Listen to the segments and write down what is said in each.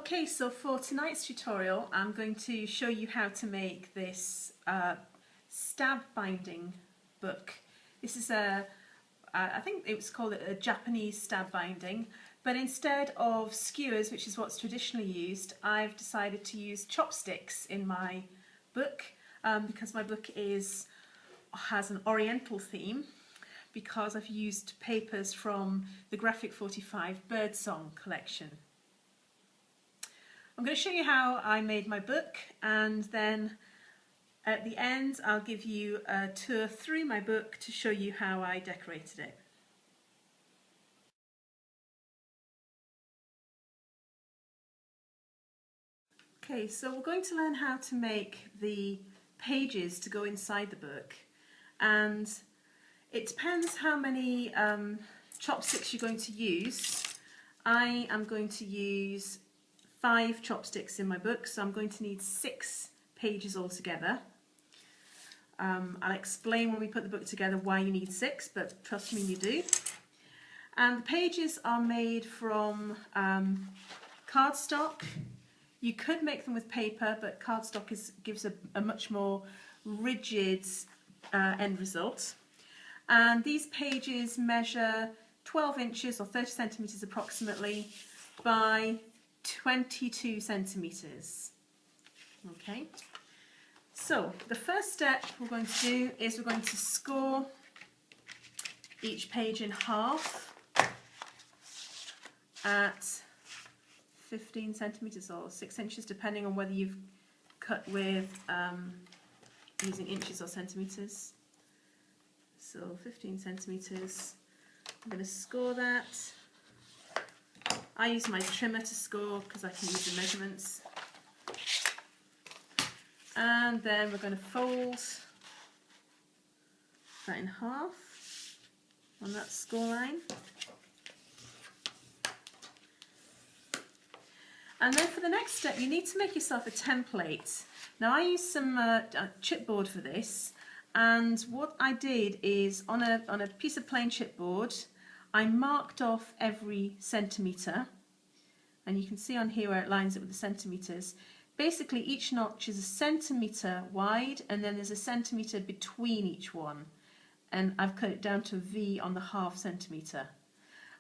Okay, so for tonight's tutorial I'm going to show you how to make this stab binding book. This is I think it was called a Japanese stab binding, but instead of skewers, which is what's traditionally used, I've decided to use chopsticks in my book because my book has an oriental theme, because I've used papers from the Graphic 45 Birdsong collection. I'm going to show you how I made my book, and then at the end I'll give you a tour through my book to show you how I decorated it. Okay, so we're going to learn how to make the pages to go inside the book, and it depends how many chopsticks you're going to use. I am going to use 5 chopsticks in my book, so I'm going to need 6 pages altogether. I'll explain when we put the book together why you need 6, but trust me, you do. And the pages are made from cardstock. You could make them with paper, but cardstock gives a much more rigid end result. And these pages measure 12 inches or 30 centimetres approximately by 22 centimetres. Okay, so the first step we're going to do is we're going to score each page in half at 15 centimetres or 6 inches, depending on whether you've cut with using inches or centimetres. So 15 centimetres, I'm going to score that. I use my trimmer to score because I can use the measurements. And then we're going to fold that in half on that score line. And then for the next step, you need to make yourself a template. Now I use some chipboard for this, and what I did is on a piece of plain chipboard, I marked off every centimetre, and you can see on here where it lines up with the centimetres. Basically each notch is a centimetre wide, and then there's a centimetre between each one, and I've cut it down to a V on the ½ centimetre.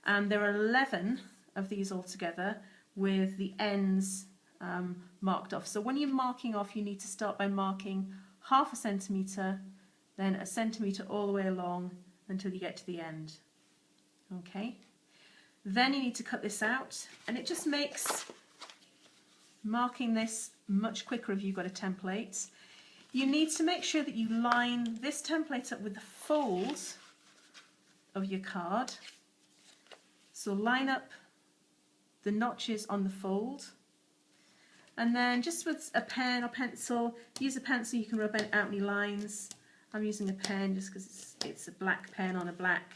And there are 11 of these altogether with the ends marked off. So when you're marking off, you need to start by marking ½ centimetre, then a centimetre all the way along until you get to the end. Okay, then you need to cut this out, and it just makes marking this much quicker if you've got a template. You need to make sure that you line this template up with the fold of your card. So line up the notches on the fold, and then just with a pen or pencil, use a pencil, you can rub out any lines. I'm using a pen just because it's a black pen on a black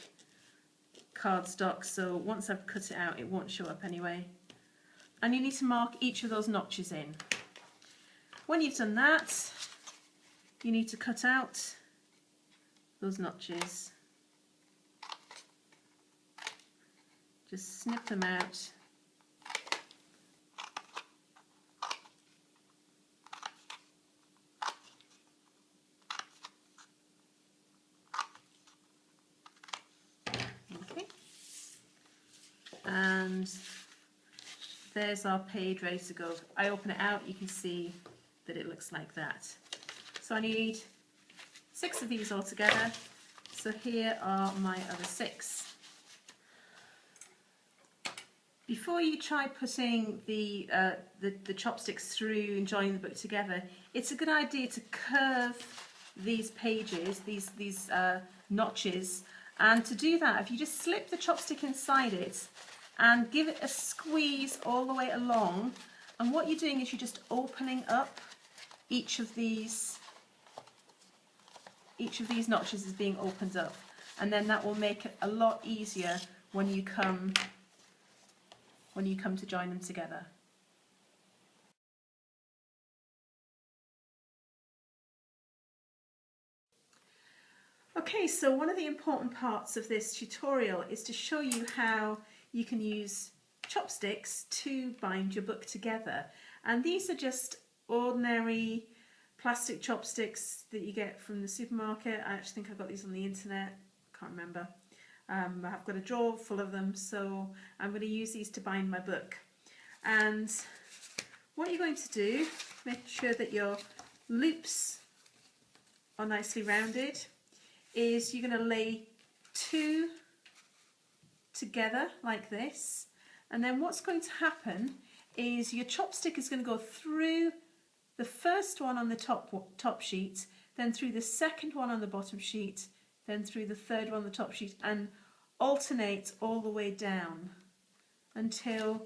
cardstock, so once I've cut it out it won't show up anyway. And you need to mark each of those notches in. When you've done that, you need to cut out those notches. Just snip them out. And there's our page ready to go. I open it out, you can see that it looks like that. So I need 6 of these altogether. So here are my other 6. Before you try putting the chopsticks through and joining the book together, it's a good idea to curve these pages, these notches. And to do that, if you just slip the chopstick inside it and give it a squeeze all the way along, and what you're doing is you're just opening up each of these notches is being opened up, and then that will make it a lot easier when you come to join them together. Okay, so one of the important parts of this tutorial is to show you how you can use chopsticks to bind your book together, and these are just ordinary plastic chopsticks that you get from the supermarket. I actually think I got these on the internet, can't remember. I've got a drawer full of them, so I'm going to use these to bind my book. And what you're going to do, make sure that your loops are nicely rounded, is you're going to lay 2 together like this, and then what's going to happen is your chopstick is going to go through the first one on the top sheet, then through the second one on the bottom sheet, then through the third one on the top sheet, and alternate all the way down until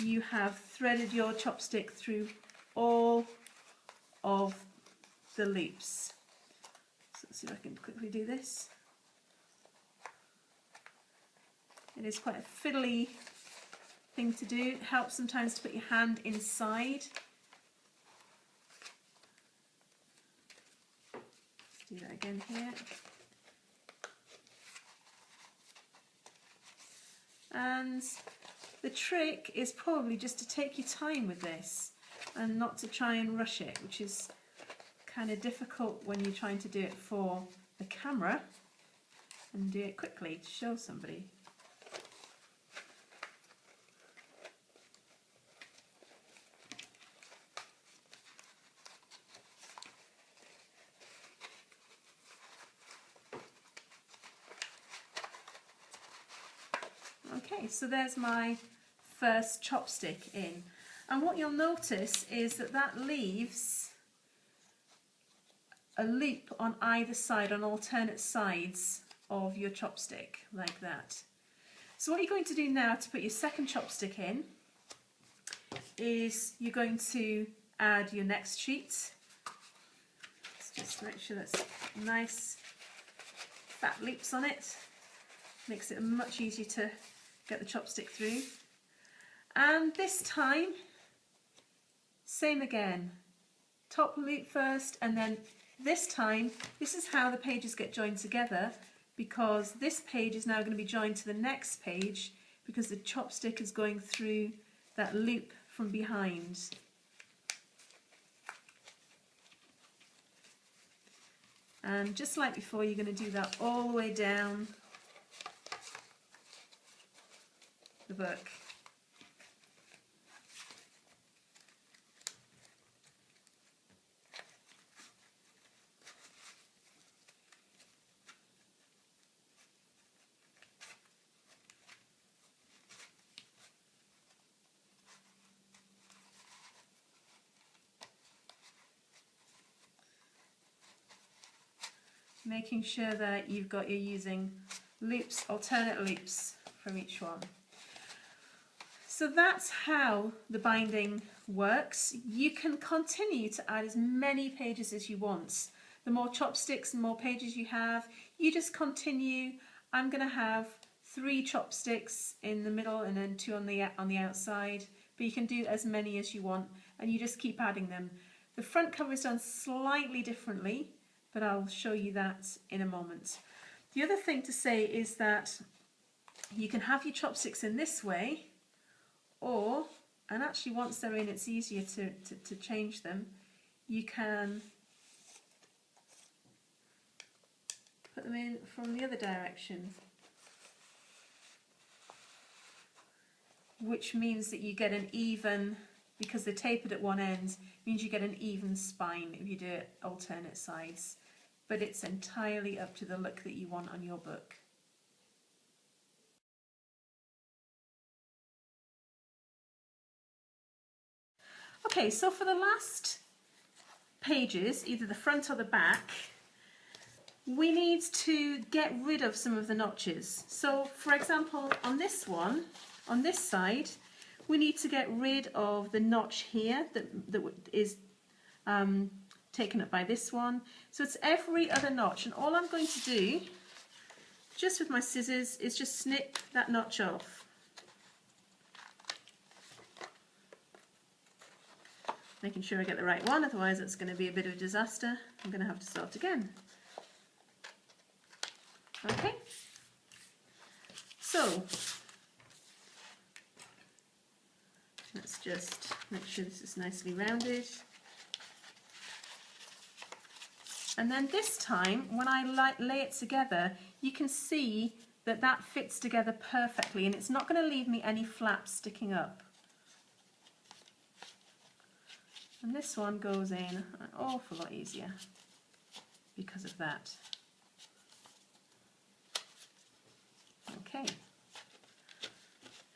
you have threaded your chopstick through all of the loops. So let's see if I can quickly do this. It is quite a fiddly thing to do. It helps sometimes to put your hand inside. Let's do that again here. And the trick is probably just to take your time with this and not to try and rush it, which is kind of difficult when you're trying to do it for the camera, and do it quickly to show somebody. Okay, so there's my first chopstick in, and what you'll notice is that that leaves a loop on either side, on alternate sides of your chopstick, like that. So what you're going to do now to put your second chopstick in is you're going to add your next sheet. Let's just make sure that's nice fat loops on it. Makes it much easier to get the chopstick through. And this time, same again. Top loop first, and then this time, this is how the pages get joined together, because this page is now going to be joined to the next page because the chopstick is going through that loop from behind. And just like before, you're going to do that all the way down the book. Making sure that you're using loops, alternate loops from each one. So that's how the binding works. You can continue to add as many pages as you want. The more chopsticks and more pages you have, you just continue. I'm going to have 3 chopsticks in the middle and then 2 on the outside, but you can do as many as you want, and you just keep adding them. The front cover is done slightly differently, but I'll show you that in a moment. The other thing to say is that you can have your chopsticks in this way, or, and actually once they're in it's easier to change them, you can put them in from the other direction, which means that you get an even, because they're tapered at one end, means you get an even spine if you do it alternate sides. But it's entirely up to the look that you want on your book. Okay, so for the last pages, either the front or the back, we need to get rid of some of the notches. So for example, on this one, on this side, we need to get rid of the notch here that is taken up by this one. So it's every other notch, and all I'm going to do, just with my scissors, is just snip that notch off. Making sure I get the right one, otherwise it's going to be a bit of a disaster. I'm going to have to start again. Okay, so just make sure this is nicely rounded. And then this time, when I lay it together, you can see that that fits together perfectly, and it's not going to leave me any flaps sticking up. And this one goes in an awful lot easier because of that. Okay.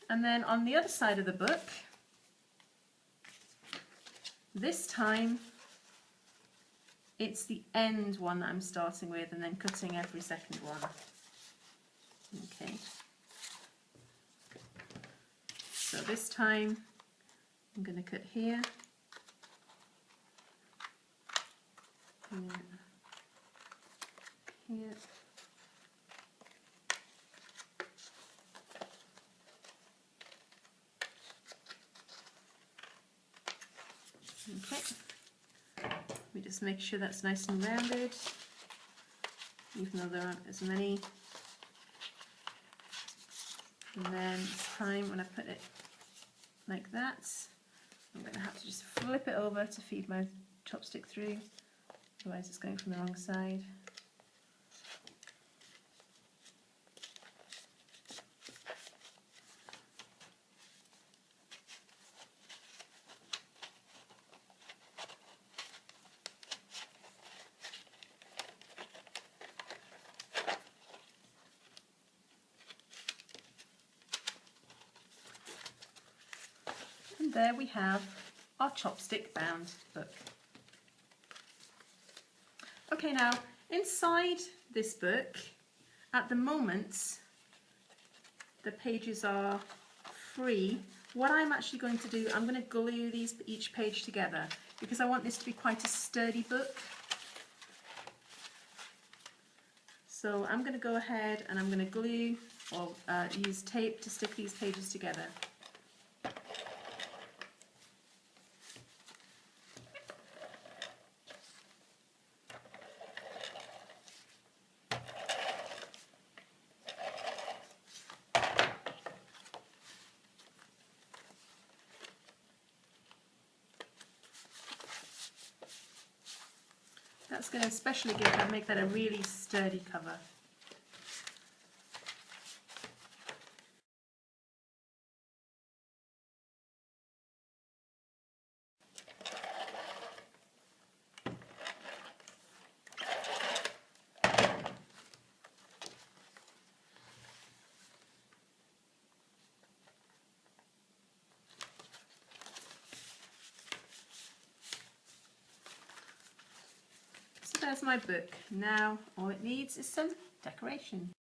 And then on the other side of the book, this time it's the end one that I'm starting with and then cutting every second one. Okay. So this time I'm going to cut here, here, here. Okay. We just make sure that's nice and rounded, even though there aren't as many. And then this time when I put it like that, I'm going to have to just flip it over to feed my chopstick through, otherwise it's going from the wrong side. And there we have our chopstick bound book. Okay, now inside this book, at the moment, the pages are free. What I'm actually going to do, I'm going to glue each page together because I want this to be quite a sturdy book. So I'm going to go ahead and I'm going to glue or use tape to stick these pages together. That's going to especially make that a really sturdy cover. There's my book. Now all it needs is some decoration.